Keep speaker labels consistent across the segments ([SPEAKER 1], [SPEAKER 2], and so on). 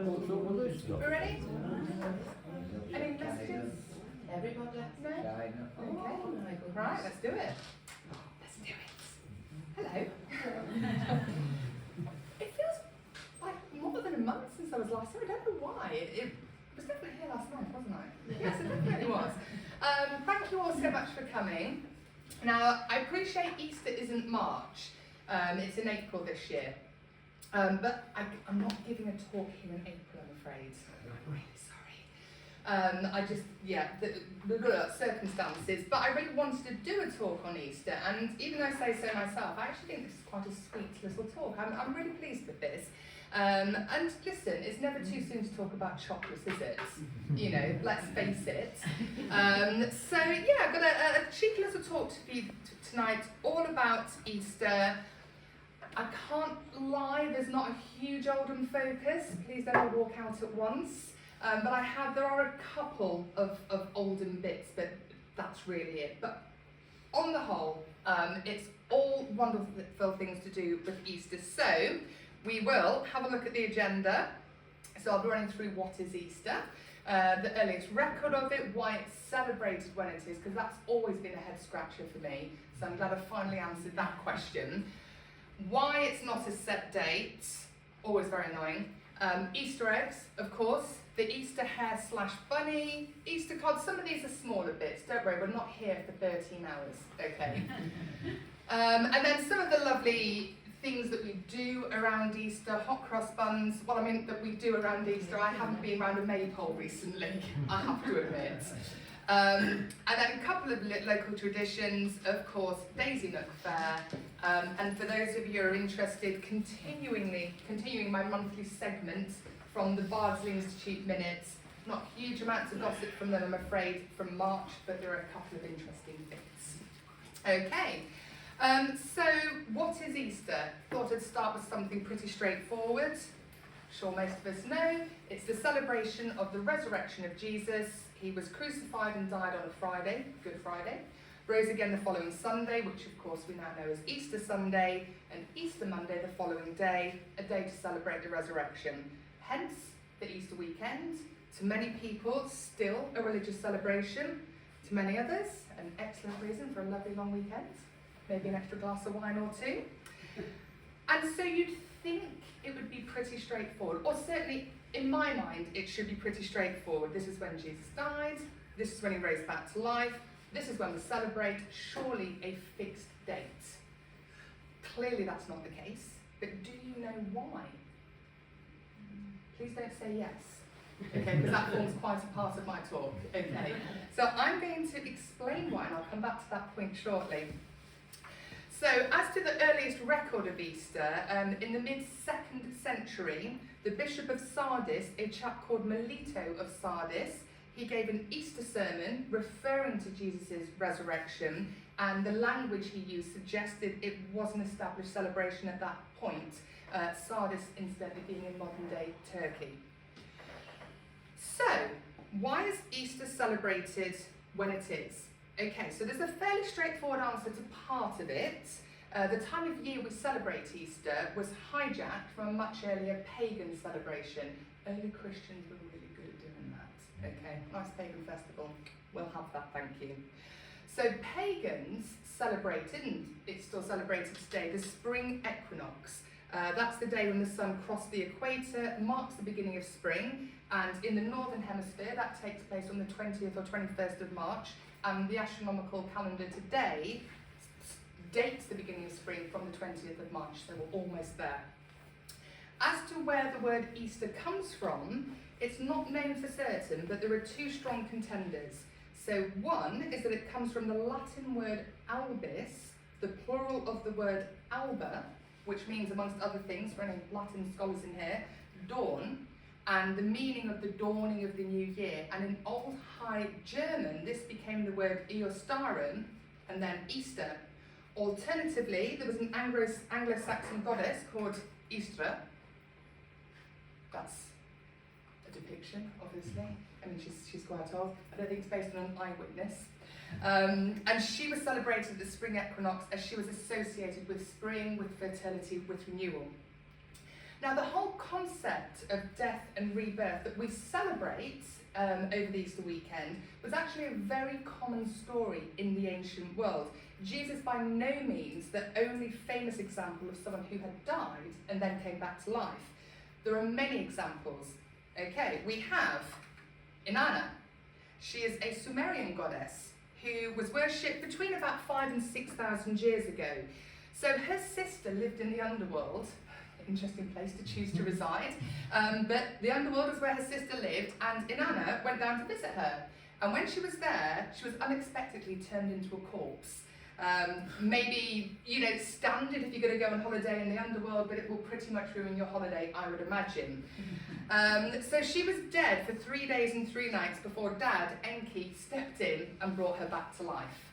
[SPEAKER 1] We're ready? Any messages?
[SPEAKER 2] Everybody?
[SPEAKER 1] No? Okay. Right, let's do it. Let's do it. Hello. It feels like more than a month since I was last here. I don't know why. It was definitely here last month, wasn't I? Yes, it definitely was. Thank you all so much for coming. Now, I appreciate Easter isn't March. It's in April this year. But I'm not giving a talk here in April, I'm afraid. I'm really sorry. I just, the circumstances. But I really wanted to do a talk on Easter, and even though I say so myself, I actually think this is quite a sweet little talk. I'm really pleased with this. And listen, it's never too soon to talk about chocolates, is it? You know, let's face it. So yeah, I've got a cheeky little talk to you tonight all about Easter. I can't lie, there's not a huge Oldham focus. Please don't all walk out at once. But there are a couple of Oldham bits, but that's really it. But on the whole, it's all wonderful things to do with Easter. So we will have a look at the agenda. So I'll be running through what is Easter, the earliest record of it, why it's celebrated when it is, because that's always been a head scratcher for me. So I'm glad I finally answered that question. Why it's not a set date, always very annoying. Easter eggs, of course, the Easter hare / bunny, Easter cod. Some of these are smaller bits, don't worry, we're not here for 13 hours, okay? And then some of the lovely things that we do around Easter, hot cross buns. Well, I mean, that we do around Easter. I haven't been around a maypole recently, I have to admit. And then a couple of local traditions, of course, Daisy Nook Fair, and for those of you who are interested, continuing my monthly segment from the Bardsley Institute Minutes. Not huge amounts of gossip from them, I'm afraid, from March, but there are a couple of interesting bits. Okay, so what is Easter? Thought I'd start with something pretty straightforward. Sure most of us know. It's the celebration of the resurrection of Jesus. He was crucified and died on a Friday, Good Friday, rose again the following Sunday, which of course we now know as Easter Sunday, and Easter Monday the following day, a day to celebrate the resurrection. Hence, the Easter weekend, to many people, still a religious celebration. To many others, an excellent reason for a lovely long weekend, maybe an extra glass of wine or two. And so you'd think it would be pretty straightforward, or certainly in my mind it should be pretty straightforward. This is when Jesus died, this is when he rose back to life, this is when we celebrate, surely a fixed date. Clearly that's not the case, but do you know why? Please don't say yes, okay, because that forms quite a part of my talk, okay. So I'm going to explain why, and I'll come back to that point shortly. So, as to the earliest record of Easter, in the mid-2nd century, the Bishop of Sardis, a chap called Melito of Sardis, he gave an Easter sermon referring to Jesus' resurrection, and the language he used suggested it was an established celebration at that point, Sardis incidentally being in modern-day Turkey. So, why is Easter celebrated when it is? Okay, so there's a fairly straightforward answer to part of it. The time of year we celebrate Easter was hijacked from a much earlier pagan celebration. Early Christians were really good at doing that. Okay, nice pagan festival. We'll have that, thank you. So pagans celebrated, and it's still celebrated today, the spring equinox. That's the day when the sun crossed the equator, marks the beginning of spring, and in the northern hemisphere that takes place on the 20th or 21st of March. The astronomical calendar today dates the beginning of spring from the 20th of March, so we're almost there. As to where the word Easter comes from, it's not known for certain, but there are two strong contenders. So one is that it comes from the Latin word albis, the plural of the word alba, which means, amongst other things, for any Latin scholars in here, dawn, and the meaning of the dawning of the new year. And in Old High German, this became the word Eostarum, and then Easter. Alternatively, there was an Anglo-Saxon goddess called Istra. That's a depiction, obviously. I mean, she's quite old. I don't think it's based on an eyewitness. And she was celebrated at the spring equinox as she was associated with spring, with fertility, with renewal. Now, the whole concept of death and rebirth that we celebrate over the Easter weekend was actually a very common story in the ancient world. Jesus, by no means the only famous example of someone who had died and then came back to life. There are many examples. Okay, we have Inanna. She is a Sumerian goddess who was worshipped between about 5,000 and 6,000 years ago. So her sister lived in the underworld. Interesting place to choose to reside. But the underworld is where her sister lived, and Inanna went down to visit her. And when she was there, she was unexpectedly turned into a corpse. Maybe, standard if you're going to go on holiday in the underworld, but it will pretty much ruin your holiday, I would imagine. So she was dead for 3 days and 3 nights before Dad, Enki, stepped in and brought her back to life.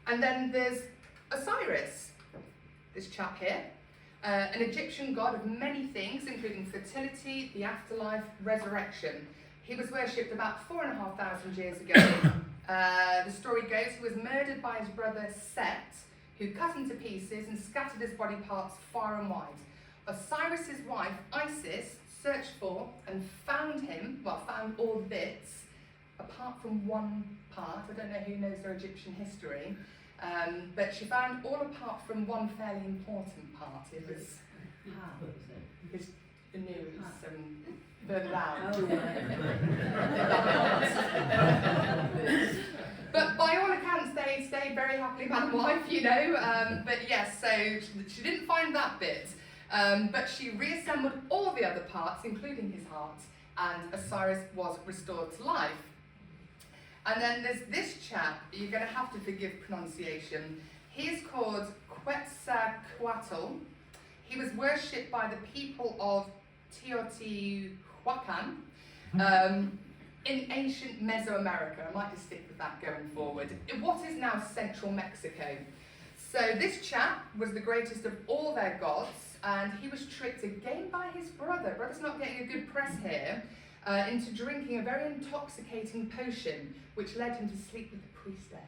[SPEAKER 1] And then there's Osiris, this chap here. An Egyptian god of many things, including fertility, the afterlife, resurrection. He was worshipped about 4,500 years ago. The story goes he was murdered by his brother Set, who cut him to pieces and scattered his body parts far and wide. Osiris's wife, Isis, searched for and found all the bits, apart from one part. I don't know who knows their Egyptian history. But she found all apart from one fairly important part. It was the news and further down. But by all accounts, they stayed very happily man and wife, But yes, so she didn't find that bit. But she reassembled all the other parts, including his heart, and Osiris was restored to life. And then there's this chap, you're going to have to forgive pronunciation. He is called Quetzalcoatl. He was worshipped by the people of Teotihuacan in ancient Mesoamerica. I might just stick with that going forward. In what is now central Mexico. So this chap was the greatest of all their gods, and he was tricked again by his brother. Brother's not getting a good press here. Into drinking a very intoxicating potion, which led him to sleep with the priestess.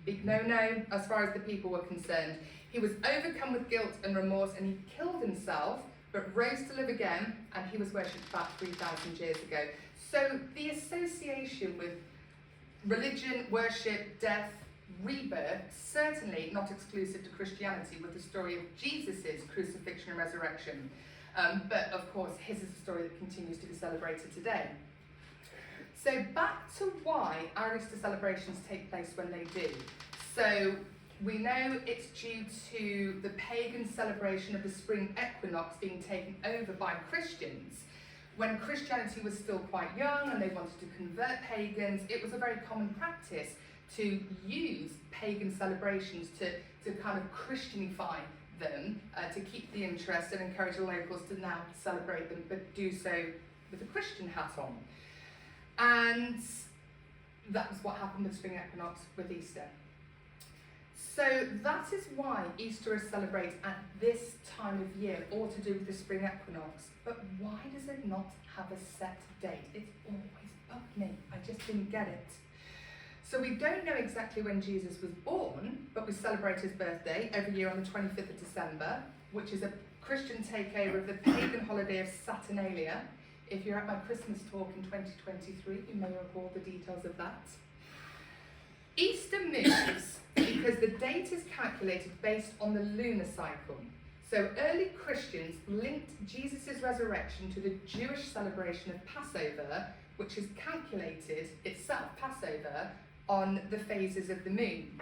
[SPEAKER 1] Big no-no as far as the people were concerned. He was overcome with guilt and remorse, and he killed himself, but rose to live again, and he was worshipped about 3,000 years ago. So the association with religion, worship, death, rebirth, certainly not exclusive to Christianity, with the story of Jesus' crucifixion and resurrection. But of course, his is a story that continues to be celebrated today. So back to why our Easter celebrations take place when they do. So we know it's due to the pagan celebration of the spring equinox being taken over by Christians. When Christianity was still quite young and they wanted to convert pagans, it was a very common practice to use pagan celebrations to kind of Christianify them, to keep the interest and encourage the locals to now celebrate them, but do so with a Christian hat on. And that was what happened with spring equinox with Easter. So that is why Easter is celebrated at this time of year, all to do with the spring equinox. But why does it not have a set date? It's always bugged me. I just didn't get it. So we don't know exactly when Jesus was born, but we celebrate his birthday every year on the 25th of December, which is a Christian takeover of the pagan holiday of Saturnalia. If you're at my Christmas talk in 2023, you may recall the details of that. Easter moves because the date is calculated based on the lunar cycle. So early Christians linked Jesus' resurrection to the Jewish celebration of Passover, which is calculated itself, Passover, on the phases of the moon.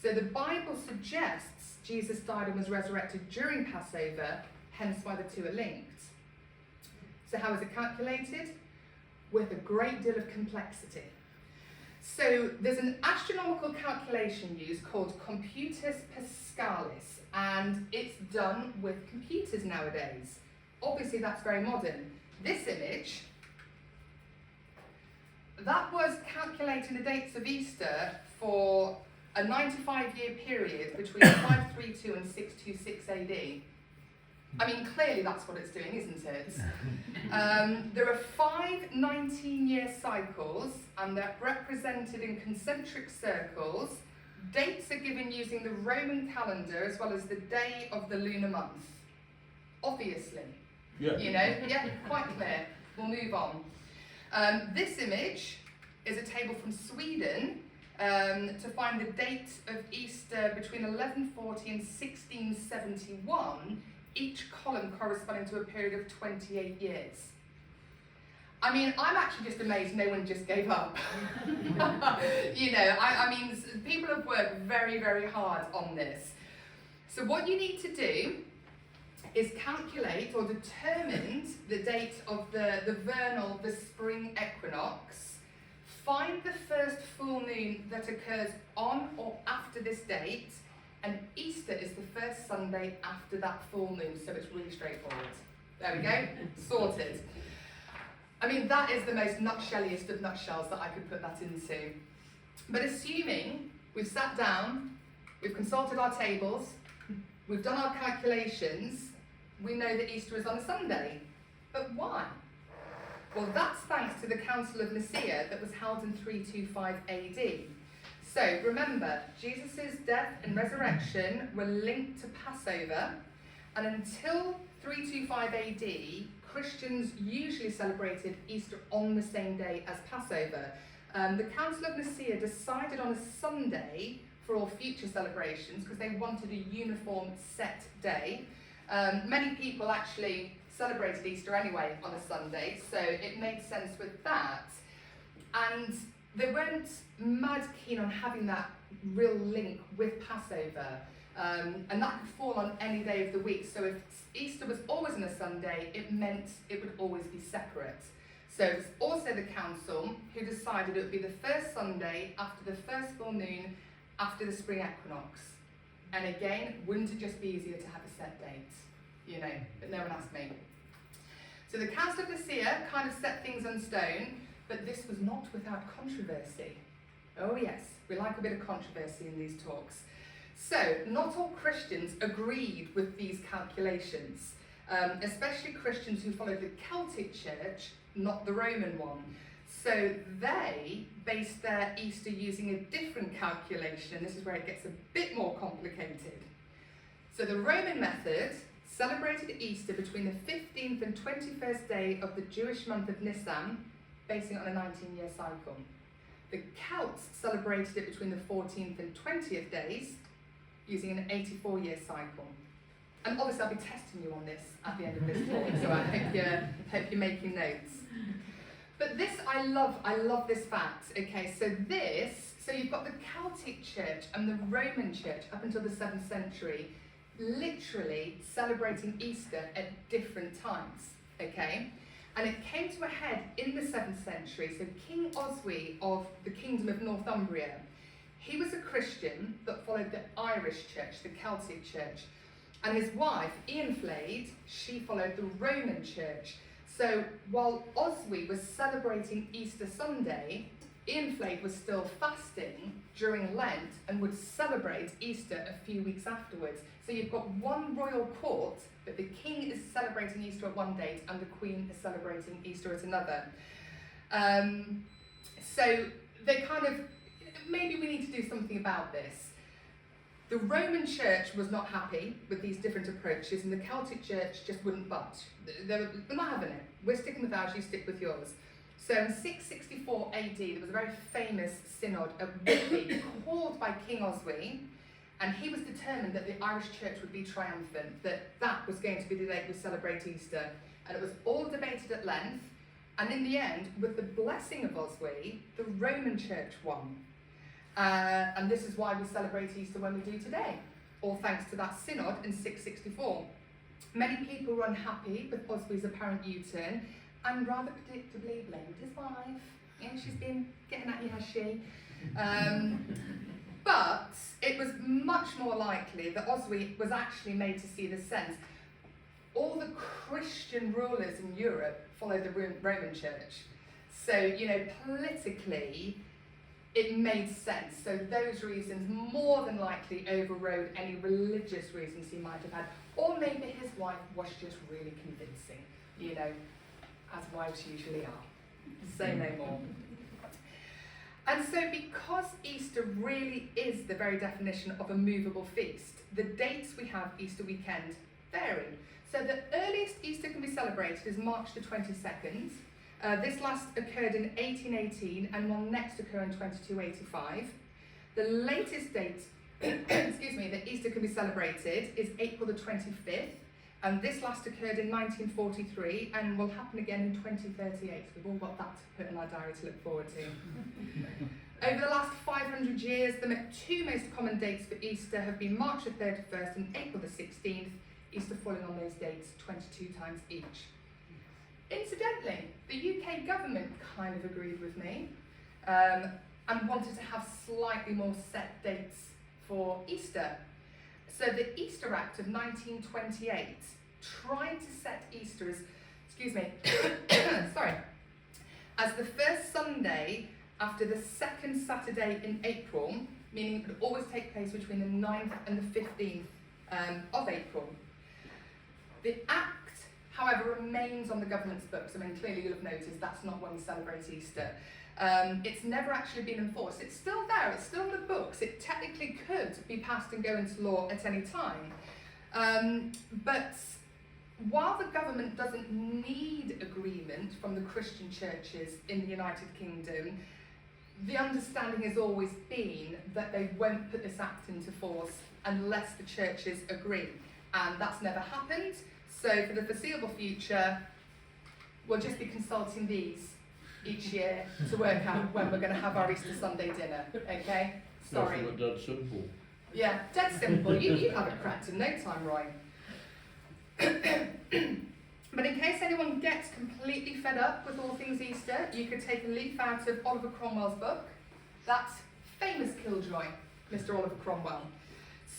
[SPEAKER 1] So the Bible suggests Jesus died and was resurrected during Passover, hence why the two are linked. So how is it calculated? With a great deal of complexity. So there's an astronomical calculation used called Computus Pascalis, and it's done with computers nowadays. Obviously that's very modern. This image, that was calculating the dates of Easter for a 95-year period between 532 and 626 AD. I mean, clearly that's what it's doing, isn't it? There are 5 19-year cycles, and they're represented in concentric circles. Dates are given using the Roman calendar as well as the day of the lunar month. Obviously.
[SPEAKER 2] Yeah.
[SPEAKER 1] You know, yeah, quite clear. We'll move on. This image is a table from Sweden to find the date of Easter between 1140 and 1671, each column corresponding to a period of 28 years. I mean, I'm actually just amazed no one just gave up. You know, I mean, people have worked very, very hard on this. So what you need to do is calculate or determine the date of the vernal, the spring equinox, find the first full moon that occurs on or after this date, and Easter is the first Sunday after that full moon, so it's really straightforward. There we go, sorted. I mean, that is the most nutshelliest of nutshells that I could put that into. But assuming we've sat down, we've consulted our tables, we've done our calculations, we know that Easter is on a Sunday. But why? Well, that's thanks to the Council of Nicaea that was held in 325 AD. So remember, Jesus' death and resurrection were linked to Passover, and until 325 AD, Christians usually celebrated Easter on the same day as Passover. The Council of Nicaea decided on a Sunday for all future celebrations because they wanted a uniform set day. Many people actually celebrated Easter anyway on a Sunday, so it made sense with that. And they weren't mad keen on having that real link with Passover. And that could fall on any day of the week. So if Easter was always on a Sunday, it meant it would always be separate. So it's also the council who decided it would be the first Sunday after the first full moon after the spring equinox. And again, wouldn't it just be easier to have a set date? You know, but no one asked me. So the Council of Nicaea kind of set things in stone, but this was not without controversy. Oh yes, we like a bit of controversy in these talks. So, not all Christians agreed with these calculations, especially Christians who followed the Celtic church, not the Roman one. So they based their Easter using a different calculation. This is where it gets a bit more complicated. So the Roman method celebrated Easter between the 15th and 21st day of the Jewish month of Nisan, basing it on a 19-year cycle. The Celts celebrated it between the 14th and 20th days, using an 84-year cycle. And obviously I'll be testing you on this at the end of this talk, so I hope you're making notes. But this, I love this fact, okay, so you've got the Celtic church and the Roman church up until the 7th century, literally celebrating Easter at different times, okay? And it came to a head in the 7th century, so King Oswy of the Kingdom of Northumbria, he was a Christian that followed the Irish church, the Celtic church. And his wife, Eanfled, she followed the Roman church. So while Oswy was celebrating Easter Sunday, Eanfled was still fasting during Lent and would celebrate Easter a few weeks afterwards. So you've got one royal court, but the king is celebrating Easter at one date and the queen is celebrating Easter at another. So they kind of, maybe we need to do something about this. The Roman church was not happy with these different approaches, and the Celtic church just wouldn't budge. They're not having it. We're sticking with ours, you stick with yours. So in 664 AD, there was a very famous synod at Whitby called by King Oswy, and he was determined that the Irish church would be triumphant, that was going to be the day we celebrate Easter. And it was all debated at length, and in the end, with the blessing of Oswy, the Roman church won. And this is why we celebrate Easter when we do today, all thanks to that synod in 664. Many people were unhappy with Oswy's apparent U-turn and rather predictably blamed his wife. You know, she's been getting at you, has she? But it was much more likely that Oswy was actually made to see the sense. All the Christian rulers in Europe followed the Roman church. So, you know, politically, it made sense. So those reasons more than likely overrode any religious reasons he might have had. Or maybe his wife was just really convincing, you know, as wives usually are. Say no more. And so because Easter really is the very definition of a movable feast, the dates we have Easter weekend vary. So the earliest Easter can be celebrated is March the 22nd. This last occurred in 1818 and will next occur in 2285. The latest date excuse me, that Easter can be celebrated is April the 25th, and this last occurred in 1943 and will happen again in 2038. We've all got that to put in our diary to look forward to. Over the last 500 years, the two most common dates for Easter have been March the 31st and April the 16th, Easter falling on those dates 22 times each. Incidentally, the UK government kind of agreed with me and wanted to have slightly more set dates for Easter. So the Easter Act of 1928 tried to set Easter as, as the first Sunday after the second Saturday in April, meaning it would always take place between the 9th and the 15th of April. The Act, however, remains on the government's books. I mean, clearly you'll have noticed that's not when we celebrate Easter. It's never actually been enforced. It's still there, it's still in the books. It technically could be passed and go into law at any time. But while the government doesn't need agreement from the Christian churches in the United Kingdom, the understanding has always been that they won't put this act into force unless the churches agree. And that's never happened. So for the foreseeable future, we'll just be consulting these each year to work out when we're going to have our Easter Sunday dinner, okay? Sorry.
[SPEAKER 2] Nothing but dead simple.
[SPEAKER 1] Yeah, dead simple. You'd have it cracked in no time, Roy. But in case anyone gets completely fed up with all things Easter, you could take a leaf out of Oliver Cromwell's book. That's famous Killjoy, Mr. Oliver Cromwell.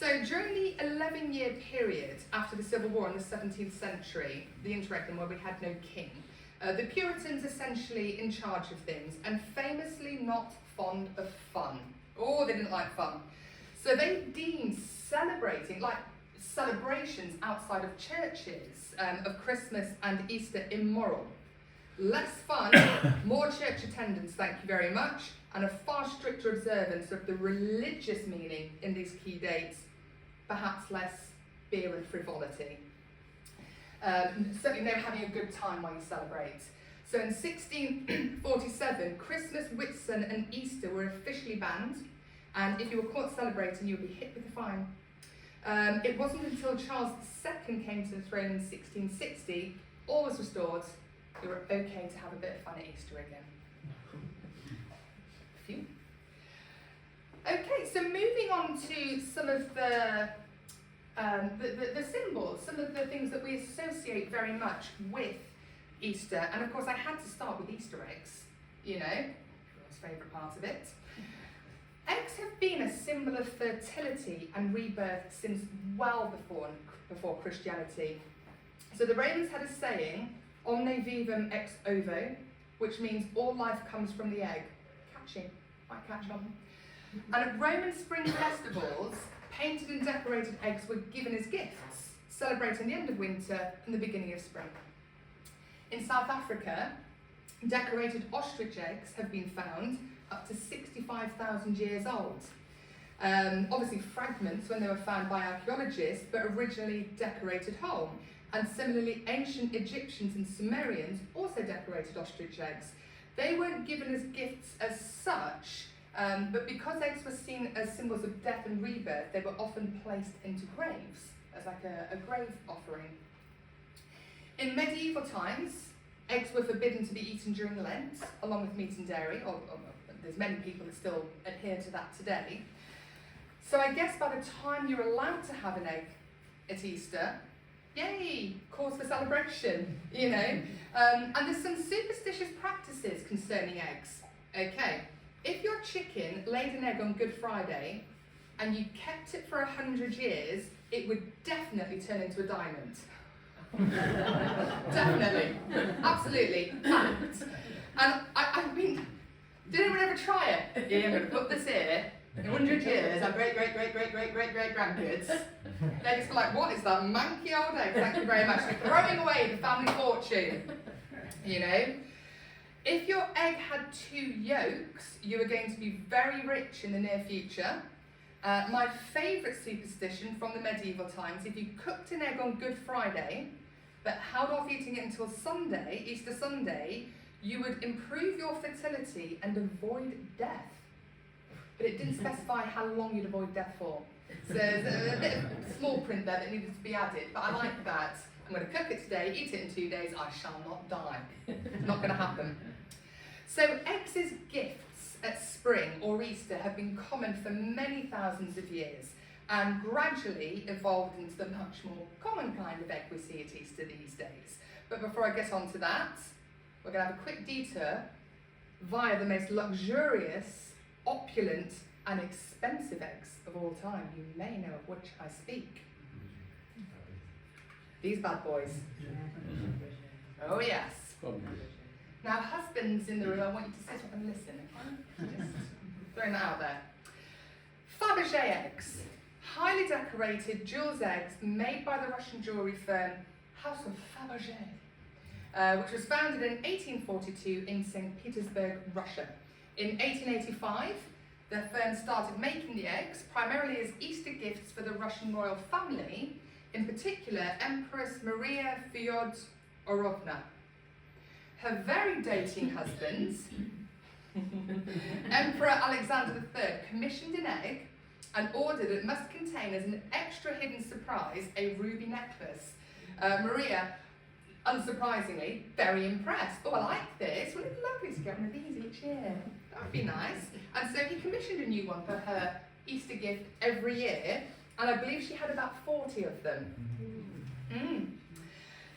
[SPEAKER 1] So during the 11-year period after the Civil War in the 17th century, the interregnum where we had no king, the Puritans essentially in charge of things and famously not fond of fun. Oh, they didn't like fun. So they deemed celebrations outside of churches of Christmas and Easter immoral. Less fun, more church attendance, thank you very much, and a far stricter observance of the religious meaning in these key dates, perhaps less beer and frivolity. Certainly no having a good time while you celebrate. So in 1647, Christmas, Whitsun and Easter were officially banned, and if you were caught celebrating, you would be hit with a fine. It wasn't until Charles II came to the throne in 1660, all was restored, it were okay to have a bit of fun at Easter again. Phew. Okay, so moving on to some of the symbols, some of the things that we associate very much with Easter. And of course I had to start with Easter eggs, you know, everyone's favourite part of it. Eggs have been a symbol of fertility and rebirth since well before Christianity. So the Romans had a saying, omne vivum ex ovo, which means all life comes from the egg. Catchy, might catch on. And at Roman spring festivals, painted and decorated eggs were given as gifts, celebrating the end of winter and the beginning of spring. In South Africa, decorated ostrich eggs have been found up to 65,000 years old. Obviously fragments when they were found by archaeologists, but originally decorated whole. And similarly, ancient Egyptians and Sumerians also decorated ostrich eggs. They weren't given as gifts as such, but because eggs were seen as symbols of death and rebirth, they were often placed into graves as like a grave offering. In medieval times, eggs were forbidden to be eaten during Lent, along with meat and dairy, or there's many people that still adhere to that today. So I guess by the time you're allowed to have an egg at Easter, yay, cause for celebration, you know. And there's some superstitious practices concerning eggs. Okay, if your chicken laid an egg on Good Friday and you kept it for 100 years, it would definitely turn into a diamond. Definitely, absolutely, fact. And I mean, did anyone ever try it? Yeah, I'm going to put this here. In 100 years, our great grandkids. They just be like, what is that manky old egg? Thank you very much. We're throwing away the family fortune. You know? If your egg had 2 yolks, you were going to be very rich in the near future. My favourite superstition from the medieval times, if you cooked an egg on Good Friday but held off eating it until Sunday, Easter Sunday, you would improve your fertility and avoid death. But it didn't specify how long you'd avoid death for. So there's a bit of small print there that needed to be added, but I like that. I'm going to cook it today, eat it in 2 days, I shall not die. It's not going to happen. So eggs as gifts at spring or Easter have been common for many thousands of years and gradually evolved into the much more common kind of egg we see at Easter these days. But before I get on to that, we're going to have a quick detour via the most luxurious, opulent and expensive eggs of all time. You may know of which I speak. These bad boys. Oh yes. Now husbands in the room, I want you to sit up and listen, okay? Just throwing that out there. Fabergé eggs. Highly decorated jewels eggs made by the Russian jewellery firm House of Fabergé, which was founded in 1842 in St. Petersburg, Russia. In 1885, the firm started making the eggs primarily as Easter gifts for the Russian royal family, in particular Empress Maria Fyodorovna. Her very doting husband, Emperor Alexander III, commissioned an egg and ordered it must contain as an extra hidden surprise a ruby necklace. Maria, unsurprisingly, very impressed. Oh, I like this. Well, it's lovely to get one of these each year. That would be nice. And so he commissioned a new one for her Easter gift every year, and I believe she had about 40 of them.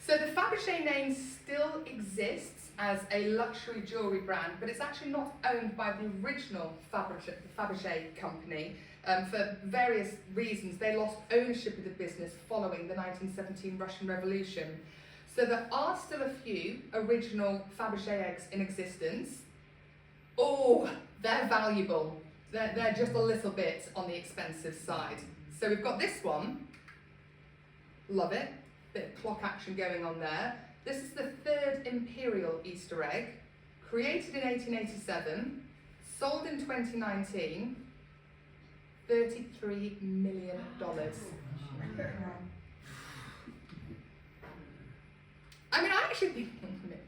[SPEAKER 1] So the Fabergé name still exists as a luxury jewellery brand, but it's actually not owned by the original Fabergé company. For various reasons, they lost ownership of the business following the 1917 Russian Revolution. So there are still a few original Fabergé eggs in existence. Oh, they're valuable. They're just a little bit on the expensive side. So we've got this one. Love it. Bit of clock action going on there. This is the third imperial Easter egg, created in 1887, sold in 2019, $33 million. I mean, I actually think it's a bit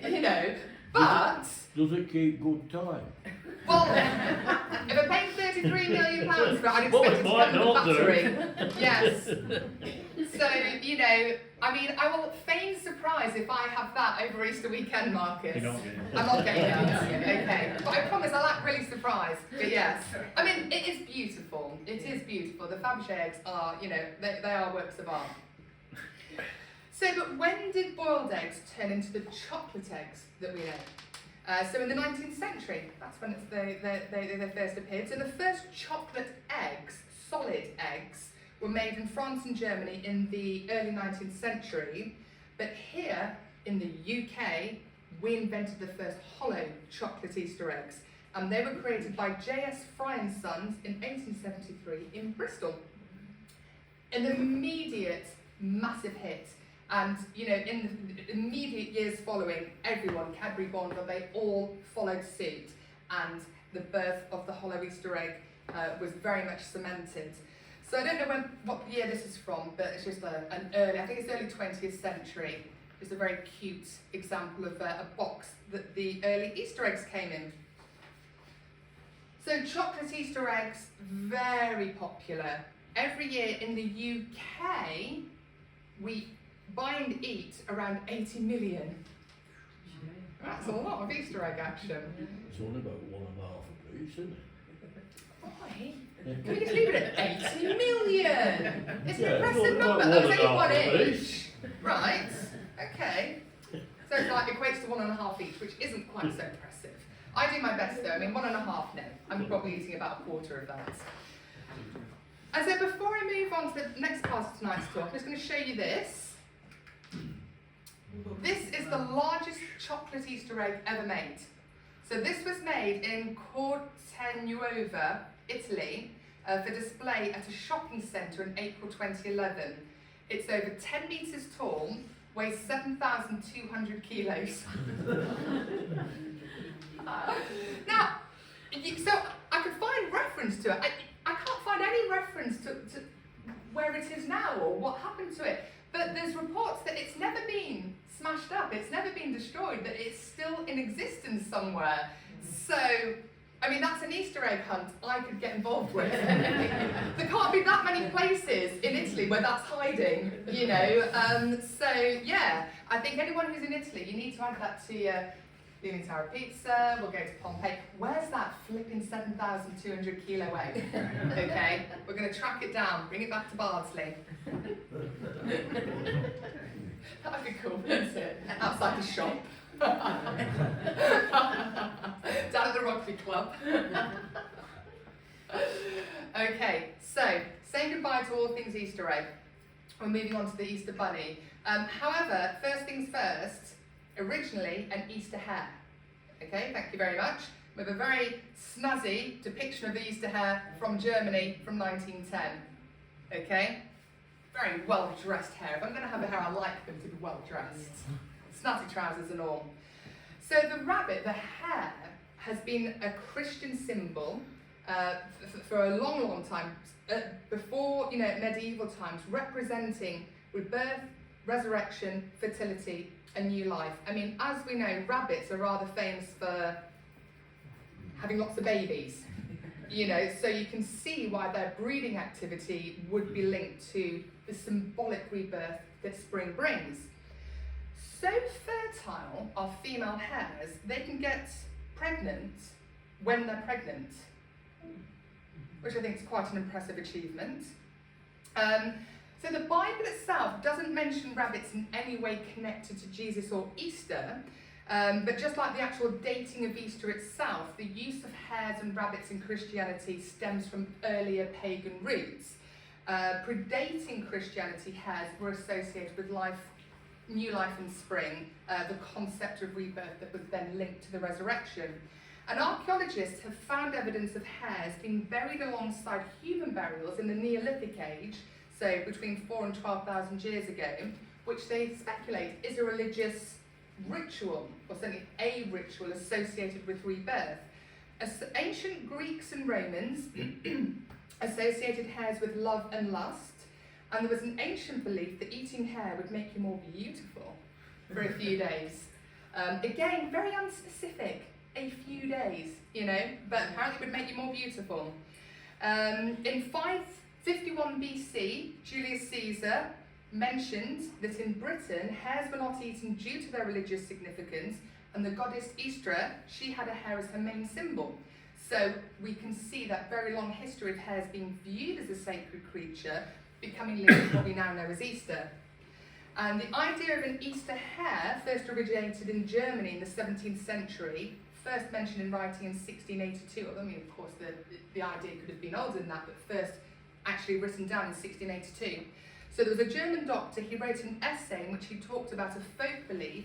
[SPEAKER 1] tacky, you know, but...
[SPEAKER 2] Does it keep good time?
[SPEAKER 1] Well, if I paid £33 million for it, I'd expect it to come with a battery. Yes. So, you know, I mean, I will feign surprise if I have that over Easter weekend, Marcus.
[SPEAKER 3] You're not getting it.
[SPEAKER 1] I'm not getting it. Okay. But I promise I'll act really surprised. But yes. I mean, it is beautiful. It is beautiful. The Fabergé eggs are, you know, they are works of art. So, but when did boiled eggs turn into the chocolate eggs that we know? So in the 19th century, that's when they first appeared. So the first chocolate eggs, solid eggs, were made in France and Germany in the early 19th century. But here in the UK, we invented the first hollow chocolate Easter eggs. And they were created by J.S. Fry and Sons in 1873 in Bristol. An immediate, massive hit. And, you know, in the immediate years following, everyone, Cadbury, Bond, they all followed suit. And the birth of the hollow Easter egg was very much cemented. So I don't know what year this is from, but it's just an early, I think it's early 20th century. It's a very cute example of a box that the early Easter eggs came in. So chocolate Easter eggs, very popular. Every year in the UK, we buy and eat around 80 million. That's a lot of Easter egg action.
[SPEAKER 2] It's only about 1.5 apiece, isn't it?
[SPEAKER 1] Why? Can we just leave it at 80 million? It's an impressive
[SPEAKER 2] not
[SPEAKER 1] number. That was only
[SPEAKER 2] 1.5
[SPEAKER 1] one
[SPEAKER 2] apiece.
[SPEAKER 1] each. Right, okay. So it's like equates to 1.5 each, which isn't quite so impressive. I do my best though. I mean, 1.5, no. I'm probably eating about a quarter of that. And so before I move on to the next part of tonight's talk, I'm just going to show you this. This is the largest chocolate Easter egg ever made. So this was made in Cortenuova, Italy, for display at a shopping centre in April 2011. It's over 10 metres tall, weighs 7,200 kilos. Now, so I could find reference to it. I can't find any reference to where it is now or what happened to it. But there's reports that it's never been smashed up, it's never been destroyed, that it's still in existence somewhere. So, I mean, that's an Easter egg hunt I could get involved with. There can't be that many places in Italy where that's hiding, you know. So, yeah, I think anyone who's in Italy, you need to add that to your Leaning Tower Pizza. We'll go to Pompeii. Where's that flipping 7,200 kilo egg? Okay, we're going to track it down, bring it back to Bardsley. That'd be cool, wouldn't it? Outside the shop. Down at the rugby club. Okay, so saying goodbye to all things Easter egg. We're moving on to the Easter bunny. However, first things first, originally an Easter hare. Okay, thank you very much. With a very snazzy depiction of the Easter hare from Germany from 1910. Okay, very well-dressed hare. If I'm going to have a hare, I like them to be well-dressed. Snazzy trousers and all. So the rabbit, the hare, has been a Christian symbol for a long, long time, before, you know, medieval times, representing rebirth, resurrection, fertility, and new life. I mean, as we know, rabbits are rather famous for having lots of babies, you know, so you can see why their breeding activity would be linked to the symbolic rebirth that spring brings. So fertile are female hares, they can get pregnant when they're pregnant, which I think is quite an impressive achievement. So the Bible itself doesn't mention rabbits in any way connected to Jesus or Easter, but just like the actual dating of Easter itself, the use of hares and rabbits in Christianity stems from earlier pagan roots. Predating Christianity, hares were associated with life, new life in spring, the concept of rebirth that was then linked to the resurrection. And archaeologists have found evidence of hares being buried alongside human burials in the Neolithic age, so between 4,000 and 12,000 years ago, which they speculate is a religious ritual, or certainly a ritual associated with rebirth. As ancient Greeks and Romans associated hares with love and lust, and there was an ancient belief that eating hare would make you more beautiful for a few days. Again, very unspecific, a few days, you know, but apparently it would make you more beautiful. In 551 BC, Julius Caesar mentioned that in Britain, hares were not eaten due to their religious significance, and the goddess Easter, she had a hare as her main symbol. So we can see that very long history of hares being viewed as a sacred creature, becoming linked to what we now know as Easter. And the idea of an Easter hare first originated in Germany in the 17th century, first mentioned in writing in 1682. I mean, of course, the idea could have been older than that, but first actually written down in 1682. So there was a German doctor, he wrote an essay in which he talked about a folk belief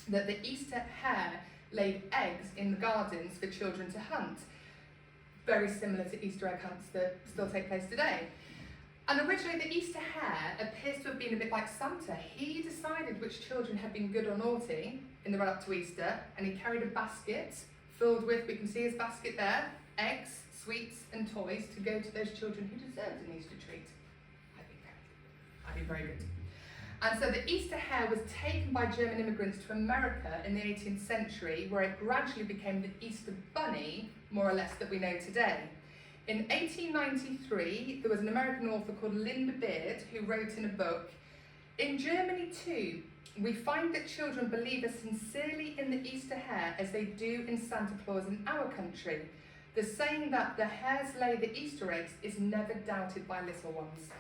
[SPEAKER 1] that the Easter hare laid eggs in the gardens for children to hunt. Very similar to Easter egg hunts that still take place today. And originally the Easter hare appears to have been a bit like Santa. He decided which children had been good or naughty in the run up to Easter, and he carried a basket filled with, we can see his basket there, eggs, sweets and toys to go to those children who deserved an Easter treat. I'd be very good. And so the Easter hare was taken by German immigrants to America in the 18th century, where it gradually became the Easter bunny, more or less, that we know today. In 1893, there was an American author called Linda Beard who wrote in a book, "In Germany too, we find that children believe as sincerely in the Easter hare as they do in Santa Claus in our country. The saying that the hares lay the Easter eggs is never doubted by little ones."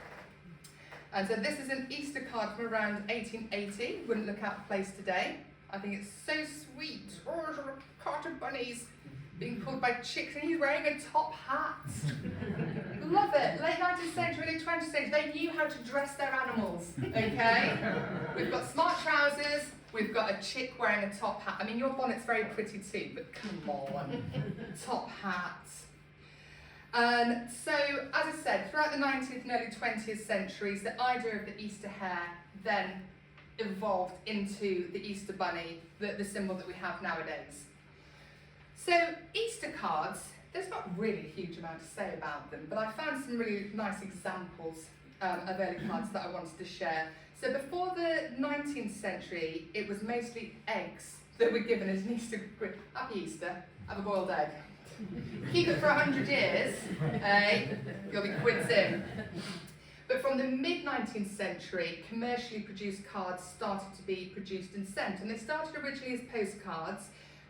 [SPEAKER 1] And so this is an Easter card from around 1880. Wouldn't look out of place today. I think it's so sweet. Oh, it's a cart of bunnies being pulled by chicks, and he's wearing a top hat. Love it. Late 19th century, early 20th century, they knew how to dress their animals, okay? We've got smart trousers, we've got a chick wearing a top hat. I mean, your bonnet's very pretty too, but come on. Top hat. And so, as I said, throughout the 19th and early 20th centuries, the idea of the Easter hare then evolved into the Easter bunny, the symbol that we have nowadays. So, Easter cards, there's not really a huge amount to say about them, but I found some really nice examples of early cards that I wanted to share. So before the 19th century, it was mostly eggs that were given as an Easter. Happy Easter, have a boiled egg. Keep it for 100 years, you'll be quids in. But from the mid-19th century, commercially produced cards started to be produced and sent, and they started originally as postcards.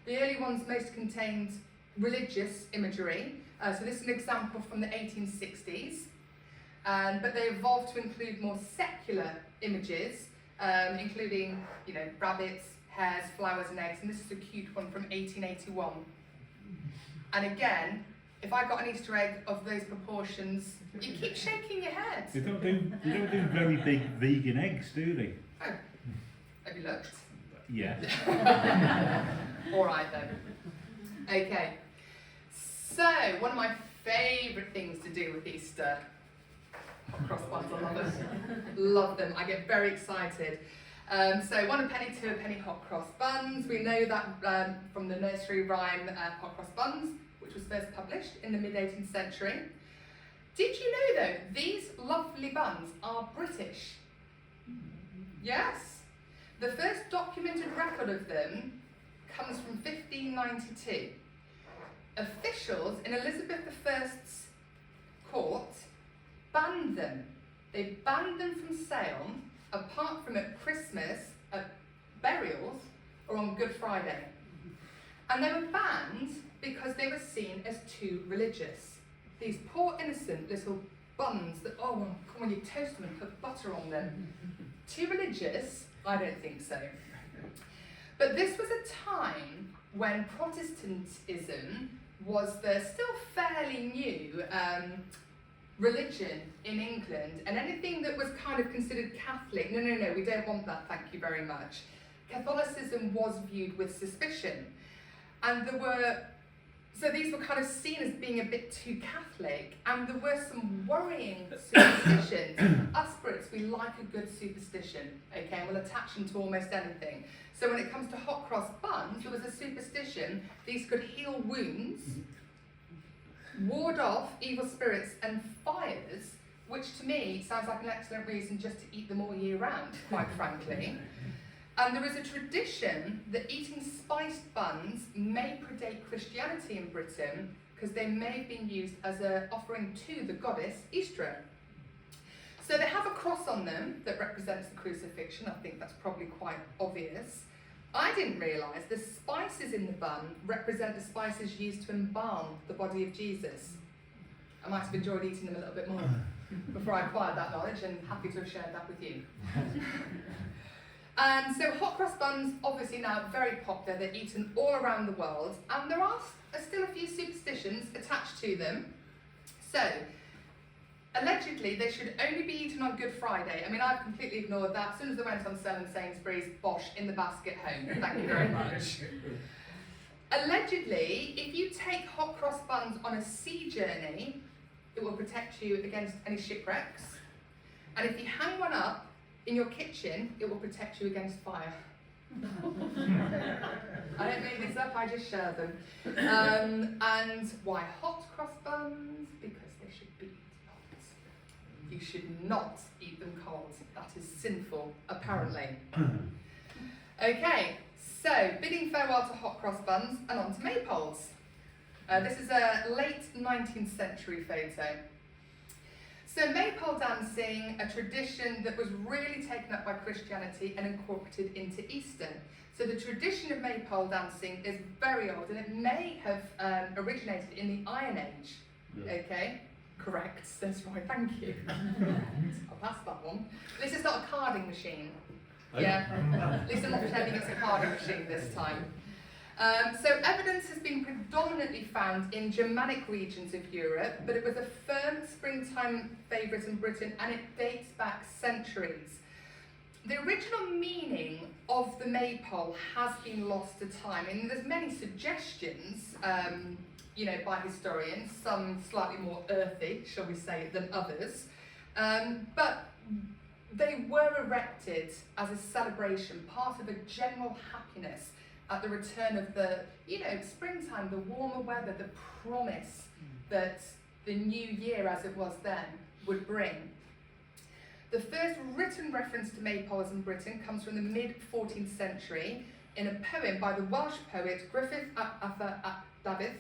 [SPEAKER 1] The early ones most contained religious imagery, so this is an example from the 1860s, but they evolved to include more secular images, including, rabbits, hares, flowers and eggs, and this is a cute one from 1881. And again, if I got an Easter egg of those proportions, you keep shaking your head.
[SPEAKER 3] They don't do very big vegan eggs, do they?
[SPEAKER 1] Oh, have you looked?
[SPEAKER 3] Yeah.
[SPEAKER 1] All right then. Okay. So, one of my favourite things to do with Easter, cross buns, I love them. Love them. I get very excited. So 1 a penny, 2 a penny, hot cross buns. We know that from the nursery rhyme Hot Cross Buns, which was first published in the mid-18th century. Did you know though, these lovely buns are British? Yes. The first documented record of them comes from 1592. Officials in Elizabeth I's court banned them. They banned them from sale, apart from at Christmas, at burials, or on Good Friday. And they were banned because they were seen as too religious. These poor innocent little buns that, oh, well, come on, you toast them and put butter on them. Too religious? I don't think so. But this was a time when Protestantism was the still fairly new religion in England, and anything that was kind of considered Catholic, no, we don't want that, thank you very much. Catholicism was viewed with suspicion, and so these were kind of seen as being a bit too Catholic, and there were some worrying superstitions. Us Brits, we like a good superstition, okay, and we'll attach them to almost anything. So when it comes to hot cross buns, there was a superstition, these could heal wounds, ward off evil spirits and fires, which to me sounds like an excellent reason just to eat them all year round, quite frankly. And there is a tradition that eating spiced buns may predate Christianity in Britain because they may have been used as an offering to the goddess Easter. So they have a cross on them that represents the crucifixion. I think that's probably quite obvious. I didn't realise the spices in the bun represent the spices used to embalm the body of Jesus. I might have enjoyed eating them a little bit more before I acquired that knowledge, and happy to have shared that with you. And so hot cross buns, obviously now very popular, they're eaten all around the world, and there are still a few superstitions attached to them. So, allegedly, they should only be eaten on Good Friday. I mean, I've completely ignored that. As soon as they went on sale in Sainsbury's, bosh, in the basket home. Thank you very much. Allegedly, if you take hot cross buns on a sea journey, it will protect you against any shipwrecks. And if you hang one up in your kitchen, it will protect you against fire. I don't make these up, I just share them. And why hot cross buns? Because they should be eaten hot. You should not eat them cold. That is sinful, apparently. Okay, so bidding farewell to hot cross buns and on to maypoles. This is a late 19th century photo. So maypole dancing, a tradition that was really taken up by Christianity and incorporated into Easter. So the tradition of maypole dancing is very old, and it may have originated in the Iron Age. Yeah. Okay, correct, that's right, thank you. I'll pass that one. This is not a carding machine. Yeah, at least I'm not pretending it's a carding machine this time. So evidence has been predominantly found in Germanic regions of Europe, but it was a firm springtime favourite in Britain, and it dates back centuries. The original meaning of the maypole has been lost to time, and there's many suggestions, by historians, some slightly more earthy, shall we say, than others, but they were erected as a celebration, part of a general happiness at the return of the, springtime, the warmer weather, the promise that the new year, as it was then, would bring. The first written reference to maypoles in Britain comes from the mid-14th century in a poem by the Welsh poet Griffith ap Dafydd.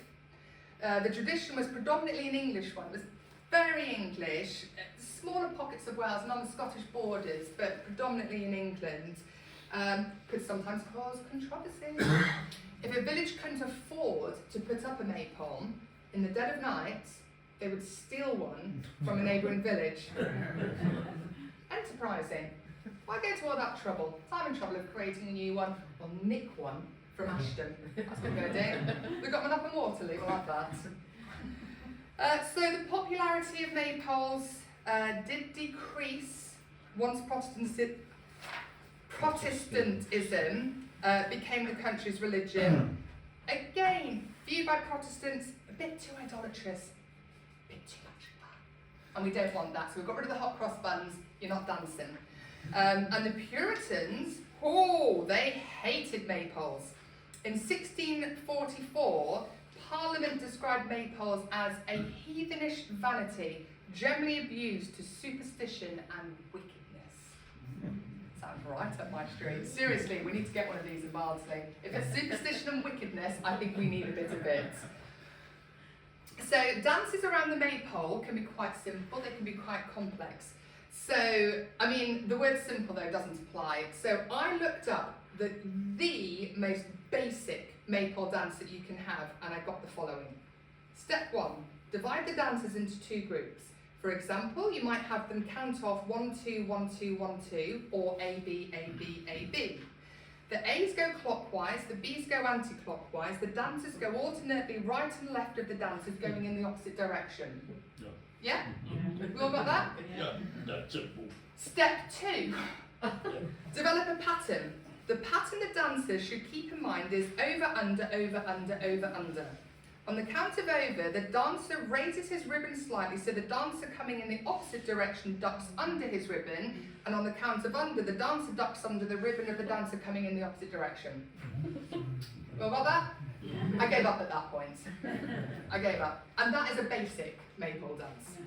[SPEAKER 1] The tradition was predominantly an English one. It was very English, smaller pockets of Wales and on the Scottish borders, but predominantly in England. Could sometimes cause controversy. If a village couldn't afford to put up a maypole, in the dead of night, they would steal one from a neighbouring village. Enterprising. Why go to all that trouble? I'm in trouble of creating a new one. I'll nick one from Ashton. That's a good idea. We've got one up in Waterloo, we'll have that. So the popularity of maypoles did decrease once Protestantism became the country's religion. Again, viewed by Protestants, a bit too idolatrous, a bit too much fun. And we don't want that, so we've got rid of the hot cross buns, you're not dancing. And the Puritans, they hated maypoles. In 1644, Parliament described maypoles as a heathenish vanity, generally abused to superstition and wickedness. Sounds right up my street. Seriously, we need to get one of these in Bardsley. If it's superstition and wickedness, I think we need a bit of it. So dances around the maypole can be quite simple, they can be quite complex. So, I mean, the word simple though doesn't apply. So I looked up the most basic maypole dance that you can have, and I got the following. Step 1, divide the dancers into 2 groups. For example, you might have them count off 1, 2, 1, 2, 1, 2, or A, B, A, B, A, B. The A's go clockwise, the B's go anti-clockwise, the dancers go alternately right and left of the dancers going in the opposite direction. Yeah? We all got that?
[SPEAKER 2] Yeah, that's simple.
[SPEAKER 1] Step 2, develop a pattern. The pattern the dancers should keep in mind is over, under, over, under, over, under. On the count of over, the dancer raises his ribbon slightly so the dancer coming in the opposite direction ducks under his ribbon, and on the count of under, the dancer ducks under the ribbon of the dancer coming in the opposite direction. You all got that? I gave up at that point. I gave up. And that is a basic maypole dance.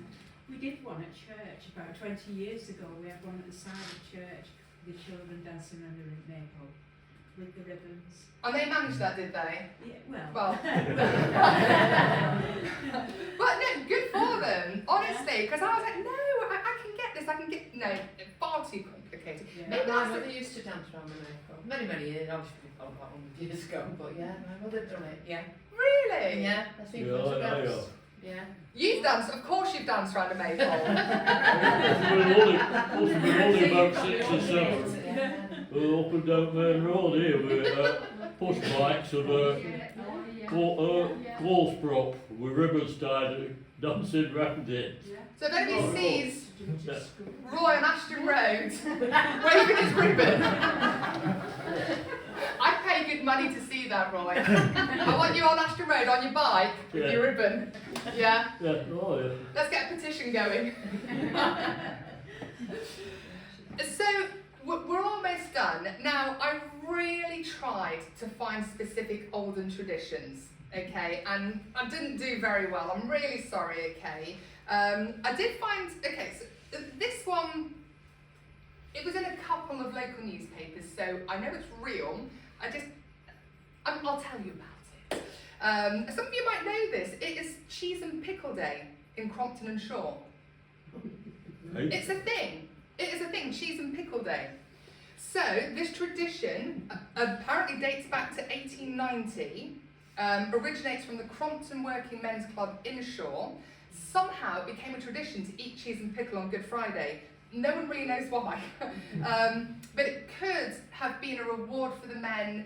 [SPEAKER 4] We did one at church about 20 years ago. We had one at the side of church, the children dancing under a maypole with the ribbons.
[SPEAKER 1] And they managed that, did they?
[SPEAKER 4] Yeah,
[SPEAKER 1] Well. But no, good for them, honestly, because I was like, no, I can get this, no, far too complicated.
[SPEAKER 5] Yeah,
[SPEAKER 1] Maybe
[SPEAKER 5] my
[SPEAKER 1] that's
[SPEAKER 5] mother used to dance around the maypole. Many years, obviously, a lot of years ago, but yeah, my mother done it, yeah.
[SPEAKER 1] Really?
[SPEAKER 5] Yeah, I think
[SPEAKER 2] Yeah,
[SPEAKER 5] it was
[SPEAKER 2] I
[SPEAKER 5] a
[SPEAKER 2] know.
[SPEAKER 5] dance. Yeah.
[SPEAKER 1] You've danced, of course you've danced around a maypole.
[SPEAKER 2] Must have been only about 6 or 7.
[SPEAKER 5] Yeah.
[SPEAKER 2] Up and down Main Road here with push bikes and clothes prop with ribbons tied, dancing round it.
[SPEAKER 1] So if anybody sees
[SPEAKER 2] Yeah.
[SPEAKER 1] Roy on Ashton Road waving his ribbon, I'd pay good money to see that, Roy. I want you on Ashton Road on your bike with
[SPEAKER 2] Yeah.
[SPEAKER 1] your ribbon. Yeah?
[SPEAKER 2] Yeah, oh yeah.
[SPEAKER 1] Let's get a petition going. So, we're almost done. Now, I really tried to find specific olden traditions, okay, and I didn't do very well. I'm really sorry, okay. I did find, okay, so this one, it was in a couple of local newspapers, so I know it's real. I'll tell you about it. Some of you might know this. It is Cheese and Pickle Day in Crompton and Shaw.
[SPEAKER 2] Hey.
[SPEAKER 1] It's a thing. It is a thing, Cheese and Pickle Day. So this tradition apparently dates back to 1890, originates from the Crompton Working Men's Club in Shaw. Somehow it became a tradition to eat cheese and pickle on Good Friday. No one really knows why. But it could have been a reward for the men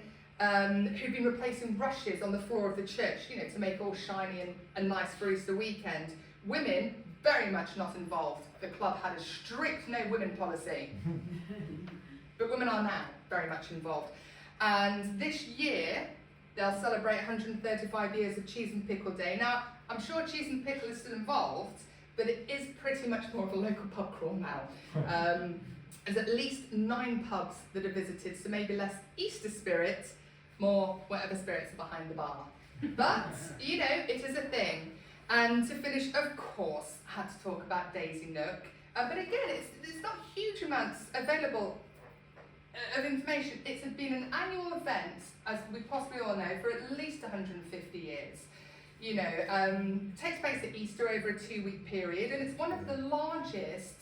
[SPEAKER 1] who'd been replacing brushes on the floor of the church, you know, to make it all shiny and nice for Easter weekend. Women, very much not involved. The club had a strict no women policy. But women are now very much involved. And this year, they'll celebrate 135 years of Cheese and Pickle Day. Now, I'm sure Cheese and Pickle is still involved, but it is pretty much more of a local pub crawl now. There's at least 9 pubs that are visited, so maybe less Easter spirit, more whatever spirits are behind the bar. But, you know, it is a thing. And to finish, of course, I had to talk about Daisy Nook. But again, it's not huge amounts available of information. It's been an annual event, as we possibly all know, for at least 150 years. You know, takes place at Easter over a 2-week period, and it's one of the largest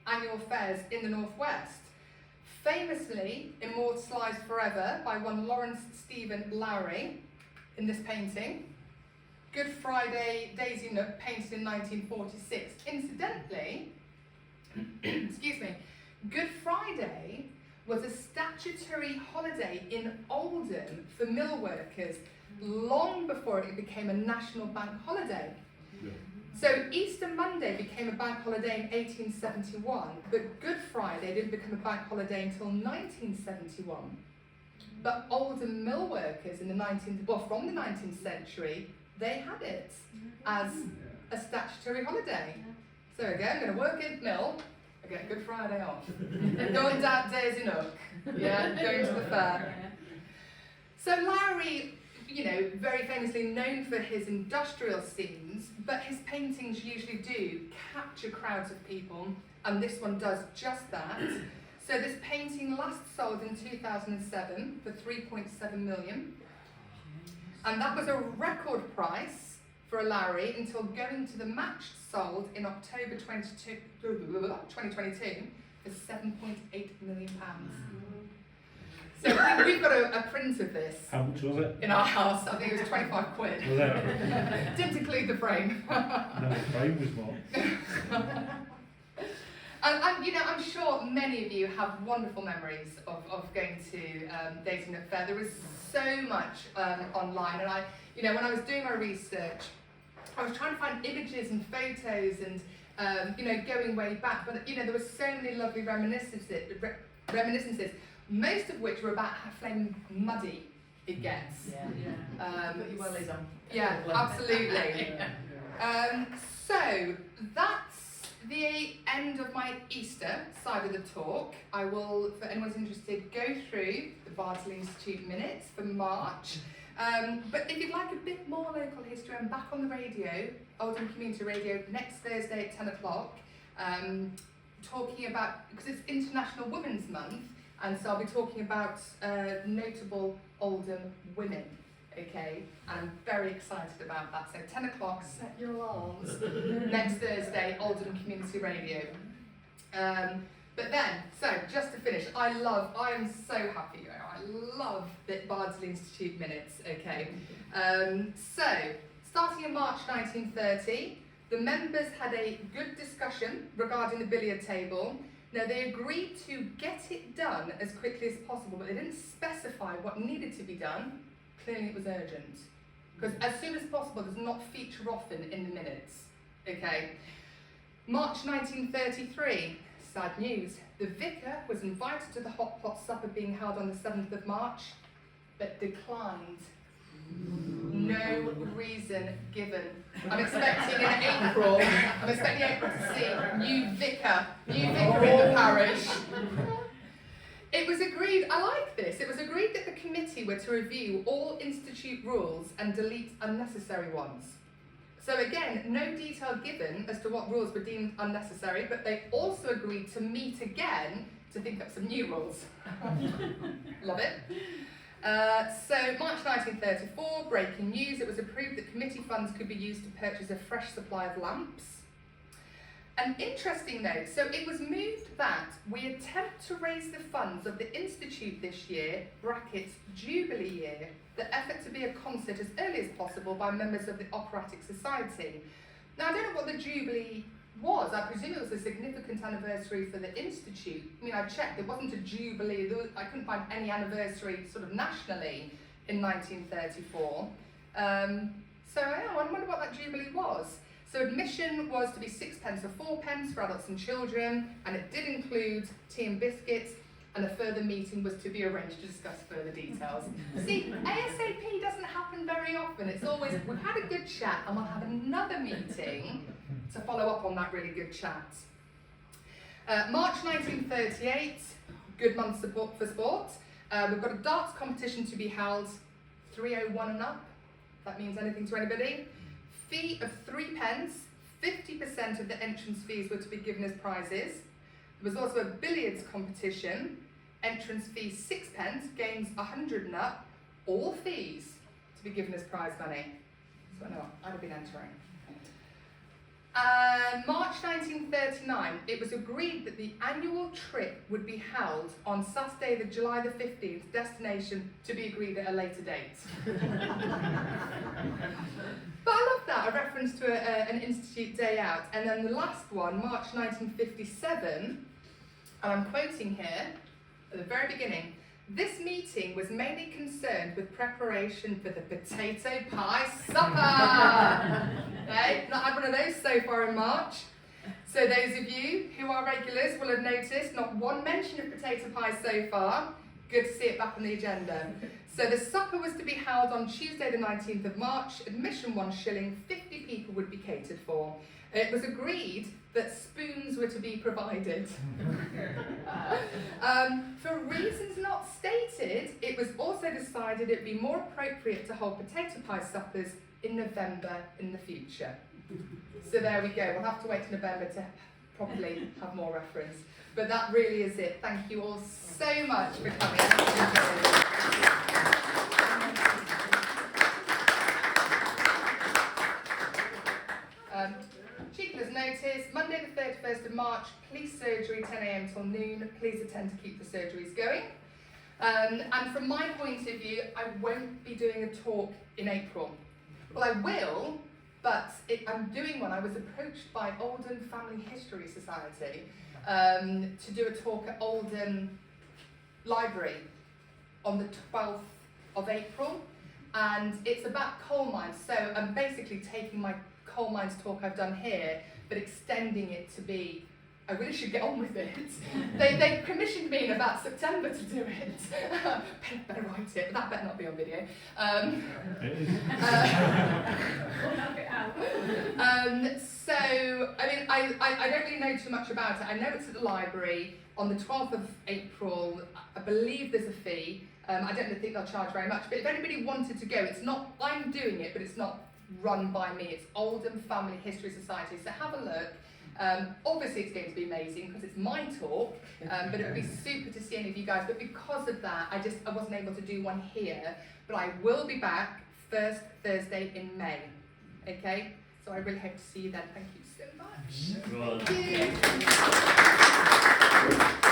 [SPEAKER 1] annual fairs in the Northwest. Famously immortalised forever by one Lawrence Stephen Lowry in this painting. Good Friday Daisy Nook, painted in 1946. Incidentally, excuse me, Good Friday was a statutory holiday in Oldham for mill workers long before it became a national bank holiday.
[SPEAKER 2] Yeah.
[SPEAKER 1] So Easter Monday became a bank holiday in 1871, but Good Friday didn't become a bank holiday until 1971. But Oldham mill workers in the from the 19th century, they had it as a statutory holiday. So again, I'm going to work in mill, I get Good Friday off. Going down Daisy Nook, yeah, going to the fair. So Lowry, you know, very famously known for his industrial scenes, but his paintings usually do capture crowds of people, and this one does just that. So this painting last sold in 2007 for 3.7 million, and that was a record price for a Lowry until going to the match sold in October 2022 for £7.8 million. So we've got a print of this
[SPEAKER 3] How much was it?
[SPEAKER 1] in our house. I think it was 25 quid.
[SPEAKER 3] Was it?
[SPEAKER 1] Didn't include the frame.
[SPEAKER 3] No, the frame was more.
[SPEAKER 1] And you know, I'm sure many of you have wonderful memories of going to Daisy Nook Fair. There was so much online, and you know, when I was doing my research, I was trying to find images and photos and you know, going way back. But you know, there were so many lovely reminiscences, most of which were about how flaming muddy it gets.
[SPEAKER 5] Yeah. Put your wellies on.
[SPEAKER 1] Yeah, absolutely. So that's the end of my Easter side of the talk. I will, for anyone's interested, go through the Bardsley Institute minutes for March. But if you'd like a bit more local history, I'm back on the radio, Oldham Community Radio, next Thursday at 10 o'clock, talking about, because it's International Women's Month, and so I'll be talking about notable Oldham women, okay? And I'm very excited about that. So 10 o'clock, set your alarms. Next Thursday, Oldham Community Radio. But then, so just to finish, I am so happy, I love the Bardsley Institute minutes, okay? So, starting in March 1930, the members had a good discussion regarding the billiard table. Now, they agreed to get it done as quickly as possible, but they didn't specify what needed to be done. Clearly it was urgent, because as soon as possible does not feature often in the minutes, okay? March 1933, sad news. The vicar was invited to the hot pot supper being held on the 7th of March, but declined. No reason given. I'm expecting in April to see new vicar in the parish. It was agreed, I like this, it was agreed that the committee were to review all institute rules and delete unnecessary ones. So again, no detail given as to what rules were deemed unnecessary, but they also agreed to meet again to think up some new rules. Love it. So March 1934, breaking news, it was approved that committee funds could be used to purchase a fresh supply of lamps. An interesting note, so it was moved that we attempt to raise the funds of the Institute this year, brackets, Jubilee year, the effort to be a concert as early as possible by members of the Operatic Society. Now, I don't know what the Jubilee was. I presume it was a significant anniversary for the Institute. I mean, I checked, there wasn't a Jubilee, I couldn't find any anniversary sort of nationally in 1934. So I wonder what that Jubilee was. So admission was to be 6p or 4p for adults and children, and it did include tea and biscuits, and a further meeting was to be arranged to discuss further details. See, ASAP doesn't happen very often. It's always, we've had a good chat and we'll have another meeting to follow up on that really good chat. March 1938, good month for sport. We've got a darts competition to be held, 301 and up, if that means anything to anybody. Fee of 3p, 50% of the entrance fees were to be given as prizes. There was also a billiards competition, entrance fee 6p, games 100 and up, all fees to be given as prize money. So I know I'd have been entering. March 1939, it was agreed that the annual trip would be held on Saturday, the July the 15th, destination to be agreed at a later date. But I love that, a reference to an institute day out. And then the last one, March 1957, and I'm quoting here at the very beginning, this meeting was mainly concerned with preparation for the potato pie supper. Okay, not had one of those so far in March. So those of you who are regulars will have noticed not one mention of potato pie so far. Good to see it back on the agenda. So the supper was to be held on Tuesday the 19th of March. Admission 1 shilling, 50 people would be catered for. It was agreed that spoons were to be provided. For reasons not stated, it was also decided it would be more appropriate to hold potato pie suppers in November in the future. So there we go, we'll have to wait till November to probably have more reference. But that really is it. Thank you all so much for coming. Cheekless notice, Monday the 31st of March, police surgery 10 a.m. till noon. Please attend to keep the surgeries going. And from my point of view, I won't be doing a talk in April. Well, I will, but I'm doing one. I was approached by Oldham Family History Society to do a talk at Oldham Library on the 12th of April. And it's about coal mines. So I'm basically taking my coal mines talk I've done here, but extending it to be, I really should get on with it. They commissioned me in about September to do it. Better write it, but that better not be on video. So, I mean, I don't really know too much about it. I know it's at the library on the 12th of April. I believe there's a fee. I don't think they'll charge very much, but if anybody wanted to go, it's not, I'm doing it, but it's not run by me. It's Oldham Family History Society, so have a look. Obviously it's going to be amazing because it's my talk, but it would be super to see any of you guys. But because of that, I wasn't able to do one here, but I will be back first Thursday in May. Okay, so I really hope to see you then. Thank you so much.
[SPEAKER 2] Right.
[SPEAKER 1] Thank you.